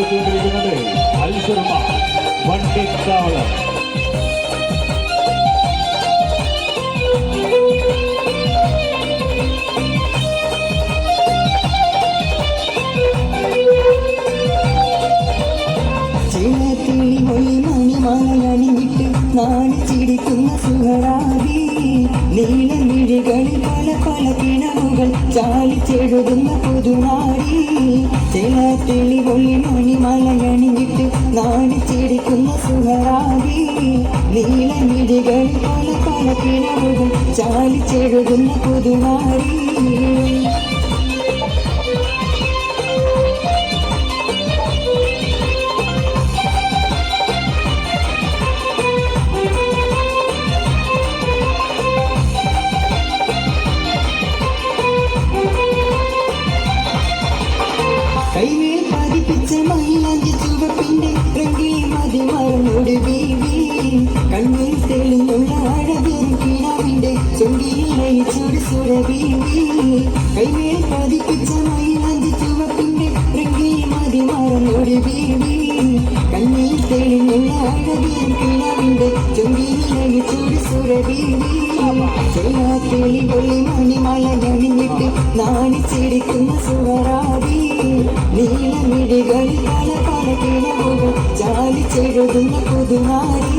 എത്തിക്കൊണ്ടിരിക്കുന്നത് അൽസുർമ വണ്ടിക്കാവളം. മണിമാലണിഞ്ഞിട്ട് നാണിച്ചിരിക്കുന്ന സുഹറാവി നീലമിഴികളിൽ പല പല കിണവുകൾ ചാലിച്ചെഴുതുന്ന പുതുനാടി ചില തെളിവൊളി മണിമലയണിഞ്ഞിട്ട് നാണിച്ചിരിക്കുന്ന സുഹറാവി നീലമിഴികളിൽ പല പല കിണവുകൾ ചാലിച്ചെഴുതുന്ന പുതുനാടി. കൈമേൽ പതിപ്പിച്ച മൈലാഞ്ചി ചുവപ്പിന്റെ രംഗിൽ മതിമറന്നോട് ബീവി കണ്ണിൽ തെളിഞ്ഞുള്ള അഴകേറും കിനാവിന്റെ ചൊങ്കിയിൽ ലയിച്ചൊരു സുരബീവി. കൈമേൽ പതിപ്പിച്ച മൈലാഞ്ചി ചുവപ്പിന്റെ രംഗിൽ മതിമറന്നോട് ബീവി കണ്ണിൽ തെളിഞ്ഞുള്ള അഴകേറും കിനാവിന്റെ ചൊങ്കിയിൽ ലയിച്ചൊരു സുരബീവി. തെളിവൊളി മണിമലയണിഞ്ഞിട്ട് നാണിച്ചിരിക്കുന്ന സുഹറാവി നീലമിഴികളിൽ പല പല കിണവുകൾ ചാലിച്ചെഴുതുന്ന പുതുനാടി.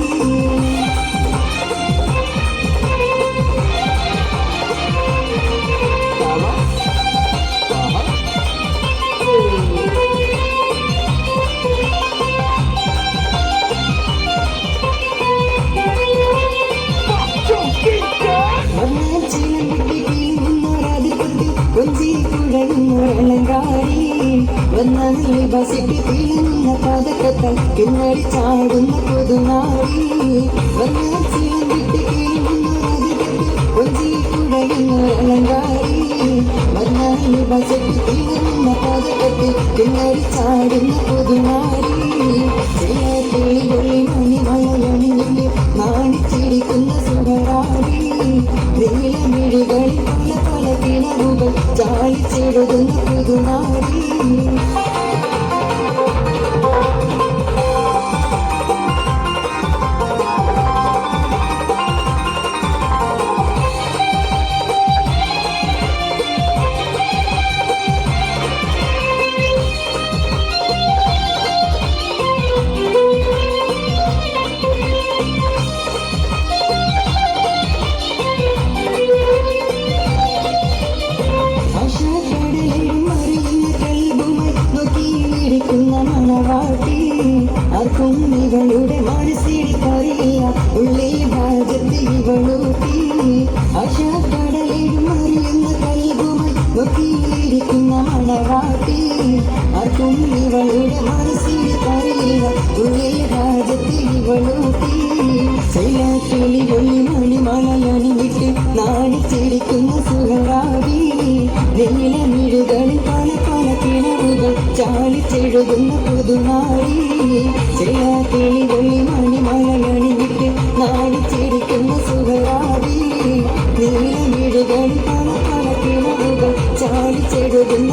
ബസിട്ട് തിളങ്ങുന്ന പതക്കത്താൽ കിന്നടി ചാടുന്ന പുതുനാടി ചിലമ്പിട്ട് കിളുന്നൊരതിർത്തി കൊഞ്ചി കുഴയുന്നൊരലങ്കാരി ബസിട്ട് തിളങ്ങുന്ന പതക്കത്തിൽ കിന്നടി ചാടുന്ന പുതുനാടി. ചില തെളിവൊളി മണിമലയണിഞ്ഞിട്ട് നാണിച്ചിരിക്കുന്ന സുഹറാവി നീലമിഴികളിൽ പല പല കിണവുകൾ ചാലിച്ചെഴുതുന്ന പുതുനാടി. ആർക്കും ഇവളുടെ മനസ്സിടിക്കാറില്ല ഉള്ളിൽ രാജ്യത്ത് ഇവളൂട്ടി ആശാക്കടലിലും അറിയുന്ന കൽബുമായി നോക്കിയിരിക്കുന്ന മണവാട്ടി. ആർക്കും ഇവളുടെ മനസ്സിടിക്കാറില്ല ഉള്ളിൽ രാജ്യത്ത് ഇവളൂട്ടി. ചില കിളികൊള്ളി മണിമലയണിഞ്ഞിട്ട് നാണിച്ചിരിക്കുന്ന സുഹറാവി നീലമിഴികളിൽ പല പല കിണവുകൾ ചാലിച്ചെഴുതുന്ന പുതുനാടി. ചില കിളികൊള്ളി മണിമലയണിഞ്ഞിട്ട് നാണിച്ചിരിക്കുന്ന സുഹറാവി നീലമിഴികളിൽ പല പല കിണവുകൾ ചാലിച്ചെഴുതുന്ന